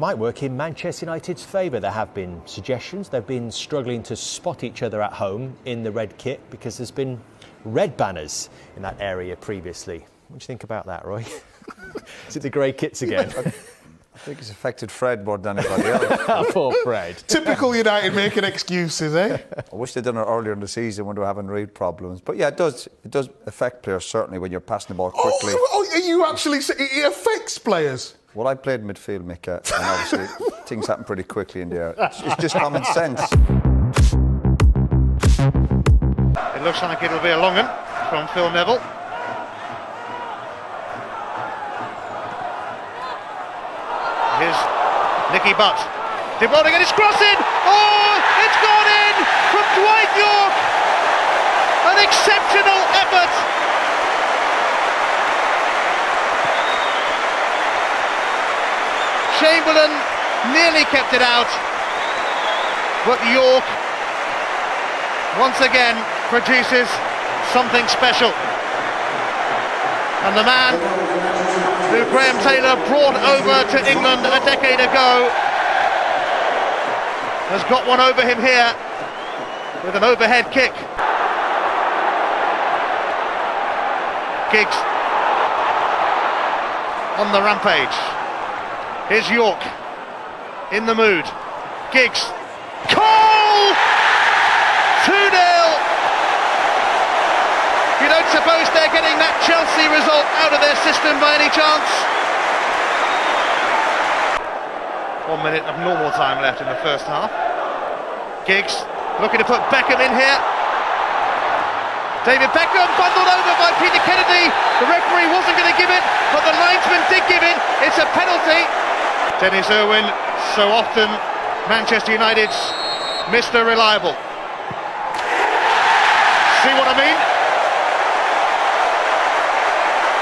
might work in Manchester United's favour. There have been suggestions. They've been struggling to spot each other at home in the red kit because there's been red banners in that area previously. What do you think about that, Roy? Is it the grey kits again? I think it's affected Fred more than anybody else. Poor Fred. Typical United making excuses, eh? I wish they'd done it earlier in the season when they were having real problems. But yeah, it does affect players, certainly, when you're passing the ball quickly. Are you actually saying it affects players? Well, I played midfield, Mika, and obviously things happen pretty quickly in the air. It's just common sense. It looks like it'll be a long one from Phil Neville. Here's Nicky Butt. De Bruyne and it's crossing! Oh, it's gone in from Dwight York! An exceptional effort! Chamberlain nearly kept it out, but York once again produces something special. And the man who Graham Taylor brought over to England a decade ago has got one over him here with an overhead kick. Giggs on the rampage. Here's York in the mood. Giggs. Cole! 2-0. You don't suppose they're getting that Chelsea result out of their system by any chance? 1 minute of normal time left in the first half. Giggs looking to put Beckham in here. David Beckham bundled over by Peter Kennedy. The referee wasn't going to give it, but the linesman did give it. It's a penalty. Dennis Irwin, so often Manchester United's Mr. Reliable. See what I mean?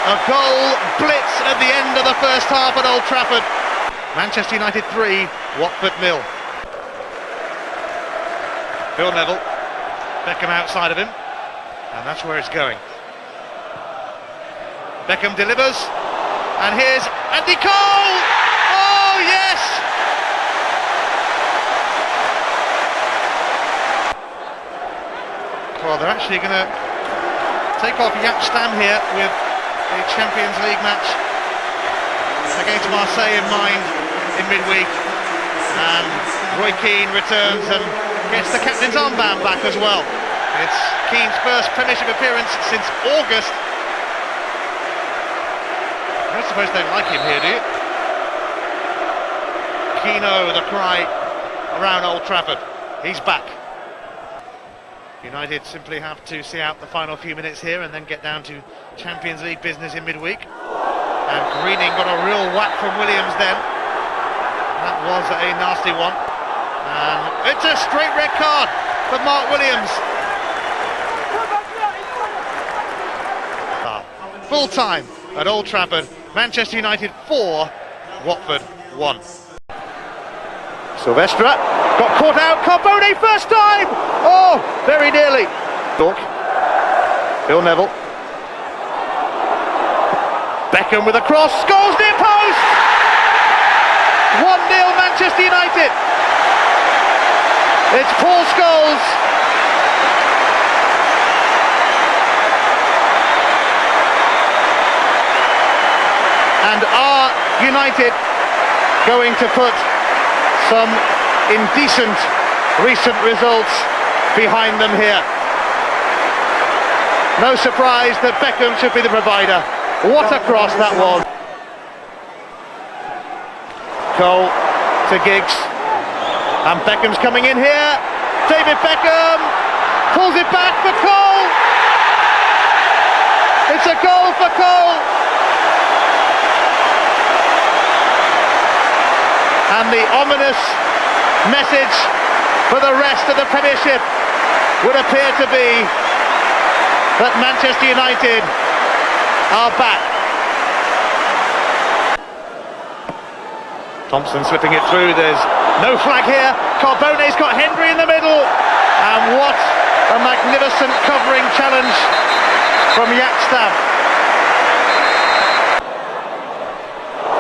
A goal blitz at the end of the first half at Old Trafford. Manchester United 3, Watford 0. Phil Neville, Beckham outside of him, and that's where it's going. Beckham delivers, and here's Andy Cole! Oh yes! Well, they're actually going to take off Jaap Stam here with the Champions League match against Marseille in mind in midweek, and Roy Keane returns and gets the captain's armband back as well. It's Keane's first Premiership appearance since August. I don't suppose they like him here, do you? Keane-o, the cry around Old Trafford. He's back. United simply have to see out the final few minutes here and then get down to Champions League business in midweek. And Greening got a real whack from Williams then. That was a nasty one. And it's a straight red card for Mark Williams. Full time at Old Trafford. Manchester United 4, Watford 1. Silvestre got caught out. Carbone first time. Oh, very nearly. York. Phil Neville. Beckham with a cross. Scores near post. 1-0 Manchester United. It's Paul Scholes. And are United going to put some indecent recent results behind them here? No surprise that Beckham should be the provider. What a cross that was. Cole to Giggs. And Beckham's coming in here. David Beckham pulls it back for Cole. It's a goal for Cole. And the ominous message for the rest of the Premiership would appear to be that Manchester United are back. Thompson slipping it through, there's no flag here. Carbone's got Hendry in the middle. And what a magnificent covering challenge from Jaap Stam.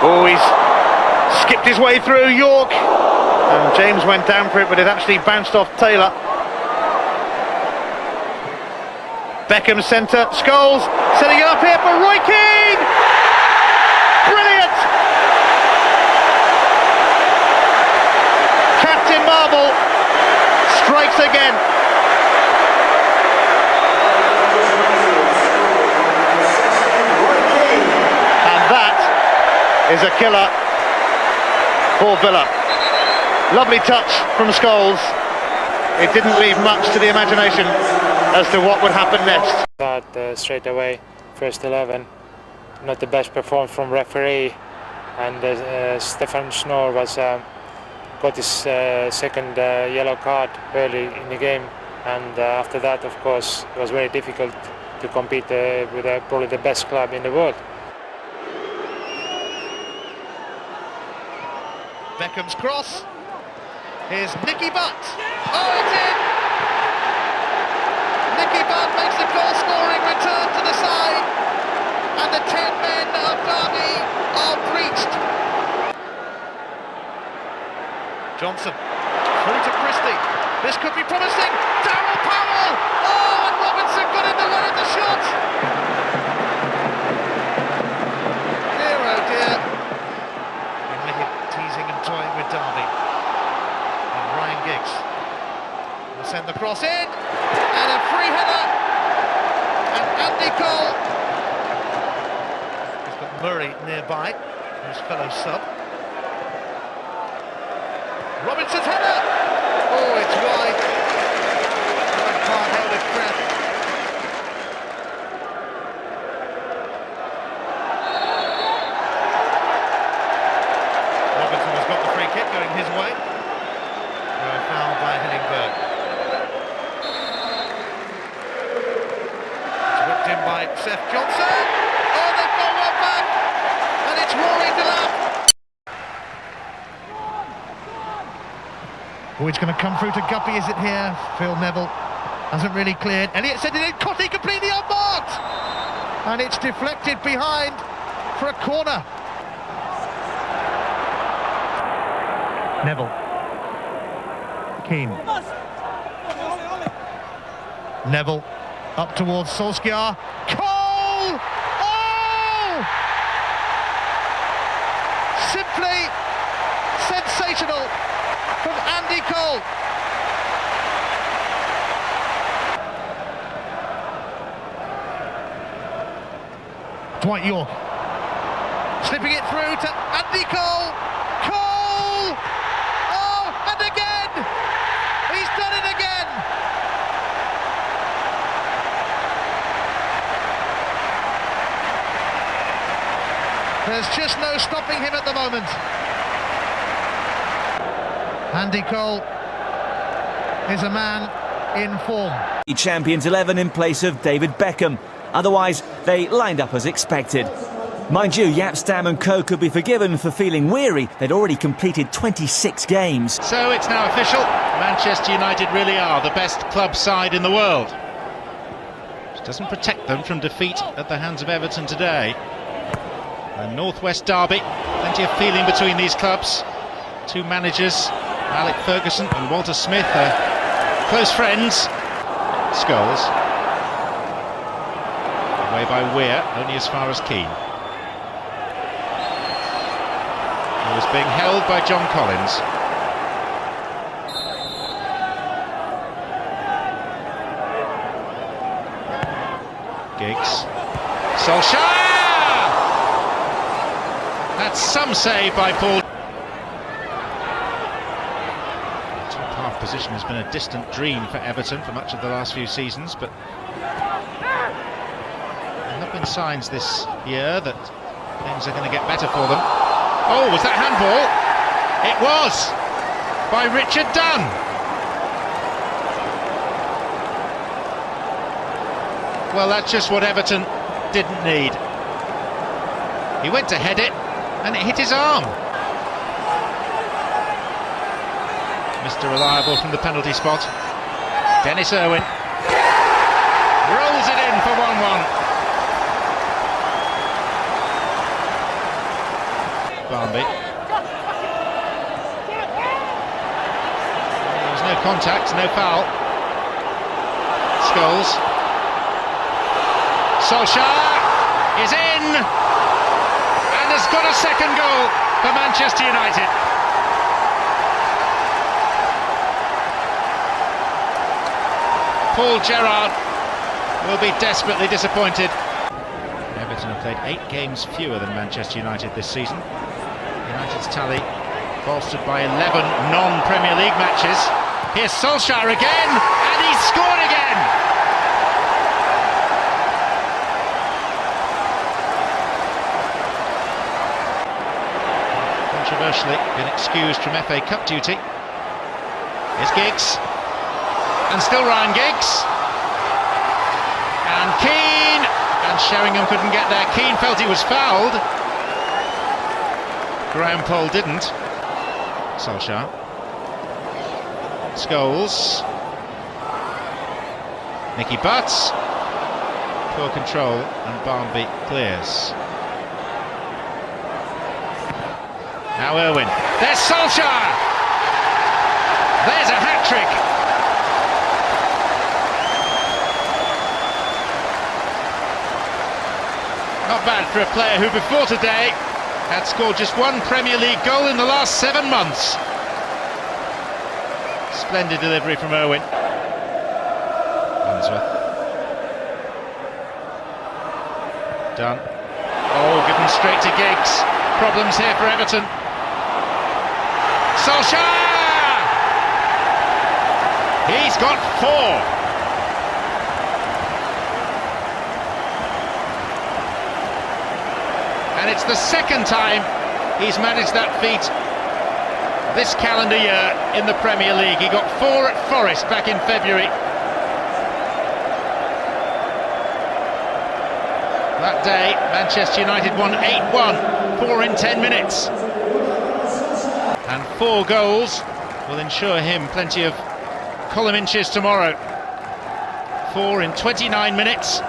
Oh, he's skipped Nicked his way through York. And James went down for it, but it actually bounced off Taylor. Beckham centre, Scholes setting it up here for Roy Keane! Brilliant! Captain Marvel strikes again. And that is a killer for Villa. Lovely touch from Scholes. It didn't leave much to the imagination as to what would happen next. But straight away, first 11, not the best performance from referee, and Stefan Schnorr was got his second yellow card early in the game, and after that, of course, it was very difficult to compete with probably the best club in the world. Beckham's cross. Here's Nicky Butt. Oh, it's in! Nicky Butt makes the goal-scoring return to the side, and the 10 men of Derby are breached. Johnson through to Christie. This could be promising. Darryl Powell. Oh, and Robinson got in the way of the shot. Dear, oh dear. United teasing and toying with Derby. And Ryan Giggs will send the cross in, and a free header. And Andy Cole. He's got Murray nearby, his fellow sub. Robinson's header! Oh, it's wide. Lampard held his breath. Robinson has got the free kick going his way. A foul by Hillingberg. It's whipped in by Seth Johnson. Oh, they've got one back! And it's Rory Delap. Oh, it's going to come through to Guppy, is it here? Phil Neville hasn't really cleared. Elliott sent it in, Cotty completely unmarked! And it's deflected behind for a corner. Neville. Keane. Neville up towards Solskjaer. Cole! Oh! Simply sensational from Andy Cole. Dwight York slipping it through to Andy Cole. Cole! Oh, and again! He's done it again! There's just no stopping him at the moment. Andy Cole is a man in form. Champions 11 in place of David Beckham. Otherwise, they lined up as expected. Mind you, Jaap Stam and co could be forgiven for feeling weary. They'd already completed 26 games. So it's now official. Manchester United really are the best club side in the world. Which doesn't protect them from defeat at the hands of Everton today. A Northwest derby. Plenty of feeling between these clubs. Two managers, Alec Ferguson and Walter Smith, are close friends. Scholes. Away by Weir, only as far as Keane. He was being held by John Collins. Giggs. Solskjaer! That's some save by Paul. Top-half position has been a distant dream for Everton for much of the last few seasons, but there have been signs this year that things are going to get better for them. Oh, was that handball? It was! By Richard Dunn. Well, that's just what Everton didn't need. He went to head it, and it hit his arm. Mr. Reliable from the penalty spot. Dennis Irwin rolls it in for 1-1. Barnby. contact, no foul. Scholes. Solskjaer is in and has got a second goal for Manchester United. Paul Gerrard will be desperately disappointed. Everton have played 8 games fewer than Manchester United this season. United's tally bolstered by 11 non-Premier League matches. Here's Solskjaer again, and he's scored again! Controversially been excused from FA Cup duty. Here's Giggs. And still Ryan Giggs. And KEANE. And Sheringham couldn't get there. KEANE felt he was fouled. Graham Poll didn't. Solskjaer. Scholes. Nicky Butt. Poor control, and Barnby clears. Now Irwin. There's Solskjaer! There's a hat-trick! Not bad for a player who before today had scored just 1 Premier League goal in the last 7 months. Splendid delivery from Irwin. Unsworth. Done. Oh, given straight to Giggs. Problems here for Everton. Solskjaer! He's got 4. And it's the second time he's managed that feat this calendar year in the Premier League. He got 4 at Forest back in February. That day, Manchester United won 8-1, 4 in 10 minutes. And 4 goals will ensure him plenty of column inches tomorrow. 4 in 29 minutes,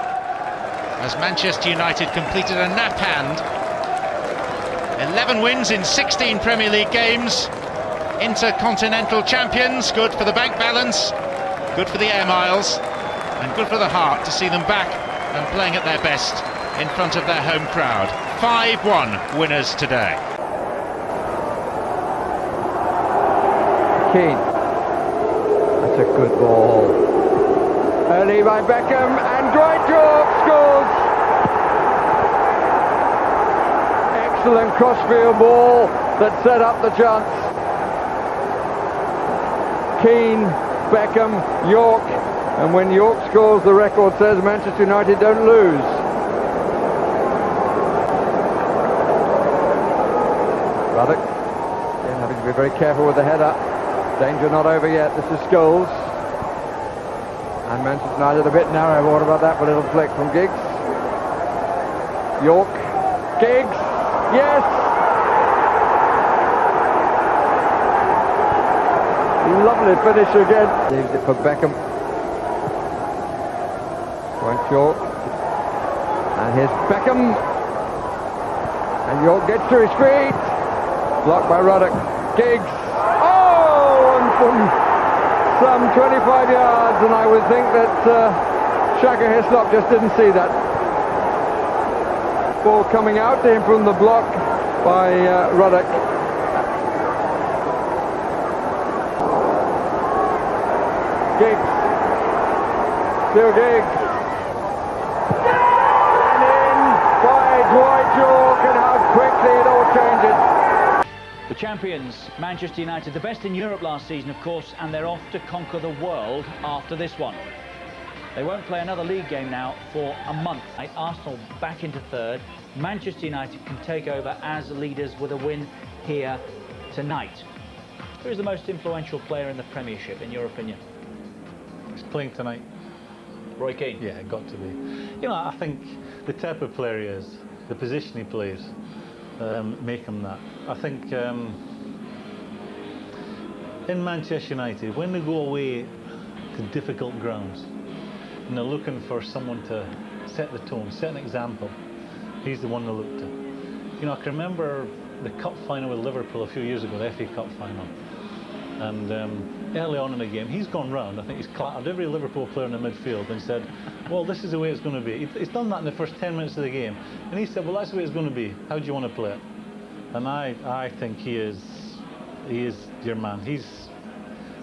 as Manchester United completed a nap hand. 11 wins in 16 Premier League games. Intercontinental champions, good for the bank balance, good for the air miles, and good for the heart to see them back and playing at their best in front of their home crowd. 5-1 winners today. KEANE. That's a good ball. Early by Beckham, and Dwight York scores. Excellent crossfield ball that set up the chance. KEANE, Beckham, York, and when York scores, the record says Manchester United don't lose. Ruddock, again having to be very careful with the header. Danger not over yet. This is Scholes. And Manchester United a bit narrow. What about that? A little flick from Giggs. York. Giggs. Yes! Lovely finish again. Leaves it for Beckham. Point York. And here's Beckham. And York gets to his feet. Blocked by Ruddock. Giggs. Oh! And from some 25 yards. And I would think that Shaka Hislop just didn't see that. Ball coming out to him from the block by Ruddock. Giggs. Still Giggs. And in by Dwight York, and how quickly it all changes. The champions, Manchester United, the best in Europe last season, of course, and they're off to conquer the world after this one. They won't play another league game now for a month. Arsenal back into third. Manchester United can take over as leaders with a win here tonight. Who is the most influential player in the Premiership, in your opinion? He's playing tonight. Roy Keane? Yeah, got to be. You know, I think the type of player he is, the position he plays, make him that. I think in Manchester United, when they go away to difficult grounds, and they're looking for someone to set the tone, set an example, he's the one to look to. You know, I can remember the cup final with Liverpool a few years ago, the FA Cup final. And early on in the game, he's gone round. I think he's clattered every Liverpool player in the midfield and said, well, this is the way it's going to be. He's done that in the first 10 minutes of the game. And he said, well, that's the way it's going to be. How do you want to play it? And I think he is your man. He's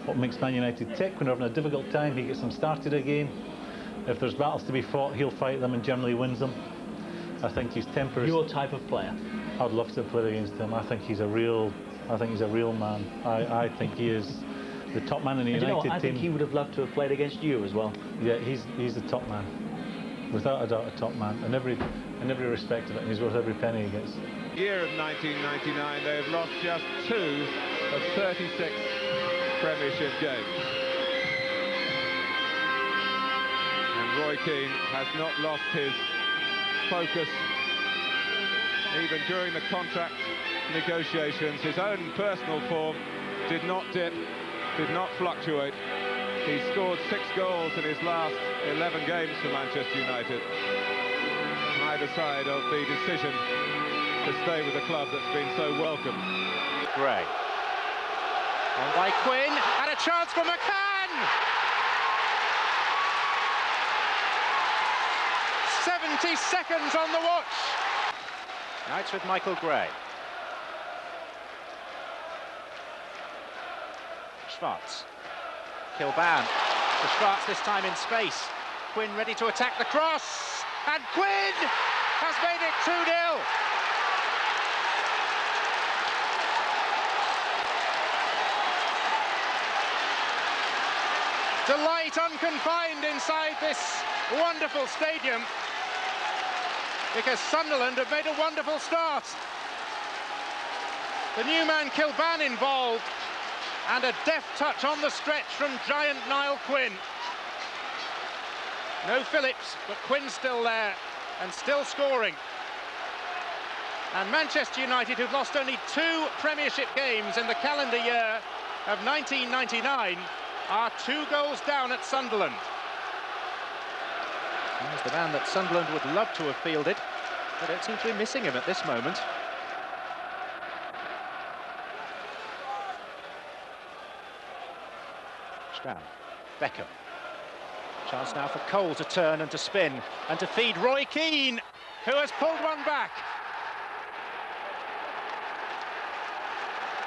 what makes Man United tick. When they're having a difficult time, he gets them started again. If there's battles to be fought, he'll fight them and generally wins them. I think his temper is... Your type of player? I'd love to play against him. I think he's a real man. I think he is the top man in the United team. I think he would have loved to have played against you as well. Yeah, he's the top man. Without a doubt, a top man. In every respect of it, and he's worth every penny he gets. Year of 1999, they have lost just 2 of 36 Premiership games. And Roy Keane has not lost his focus even during the contract negotiations. His own personal form did not dip, did not fluctuate. He scored 6 goals in his last 11 games for Manchester United. Either side of the decision to stay with a club that's been so welcome. Gray. On by Quinn, and a chance for McCann! 70 seconds on the watch. Now it's with Michael Gray. Schwartz. Kilban. For Schwartz this time in space. Quinn ready to attack the cross. And Quinn has made it 2-0. Delight unconfined inside this wonderful stadium, because Sunderland have made a wonderful start. The new man Kilban involved, and a deft touch on the stretch from giant Niall Quinn. No Phillips, but Quinn's still there and still scoring. And Manchester United, who've lost only 2 Premiership games in the calendar year of 1999, are 2 goals down at Sunderland. Here's the man that Sunderland would love to have fielded. They don't seem to be missing him at this moment. Stroud, Beckham. Chance now for Cole to turn and to spin and to feed Roy Keane, who has pulled one back.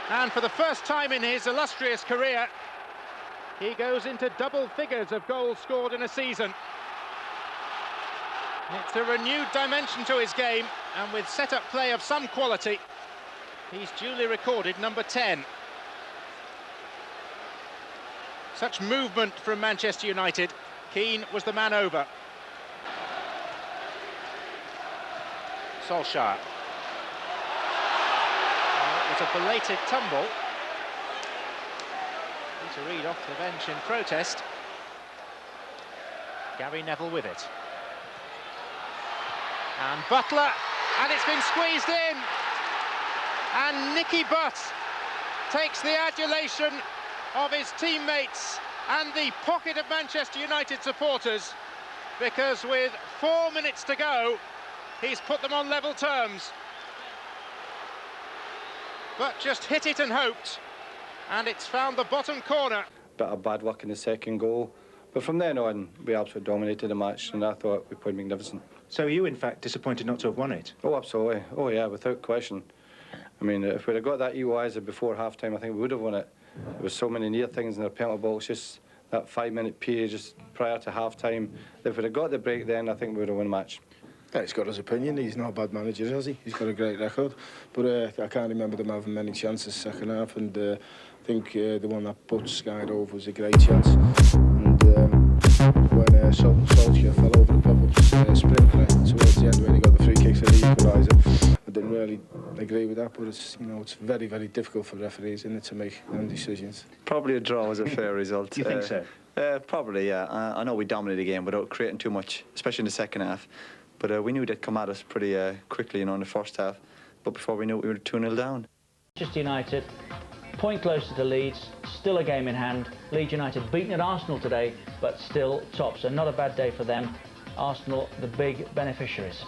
And for the first time in his illustrious career, he goes into double figures of goals scored in a season. It's a renewed dimension to his game, and with set-up play of some quality, he's duly recorded number 10. Such movement from Manchester United. Keane was the man over. Solskjaer. It was a belated tumble. Peter Reid off the bench in protest. Gary Neville with it. And Butler, and it's been squeezed in. And Nicky Butt takes the adulation of his teammates and the pocket of Manchester United supporters, because with 4 minutes to go, he's put them on level terms. But just hit it and hoped, and it's found the bottom corner. Bit of bad luck in the second goal, but from then on, we absolutely dominated the match, and I thought we played magnificent. So are you, in fact, disappointed not to have won it? Oh, absolutely. Oh, yeah, without question. I mean, if we'd have got that equaliser before half-time, I think we would have won it. There was so many near things in their penalty box, just that 5-minute period just prior to half-time. If we'd have got the break then, I think we would have won the match. Yeah, he's got his opinion. He's not a bad manager, has he? He's got a great record. But I can't remember them having many chances second half, and I think the one that Butch skied over was a great chance. And when Solskjaer fell over the pop-up sprint towards the end when he got the free kick for the equaliser, I didn't really agree with that, but it's, you know, it's very, very difficult for referees, isn't it, to make them decisions. Probably a draw was a fair result. Do you think so? Probably, yeah. I know we dominated the game without creating too much, especially in the second half. But we knew they'd come at us pretty quickly, you know, in the first half. But before we knew it, we were 2-0 down. Manchester United, point closer to Leeds, still a game in hand. Leeds United beaten at Arsenal today, but still top, so not a bad day for them. Arsenal, the big beneficiaries.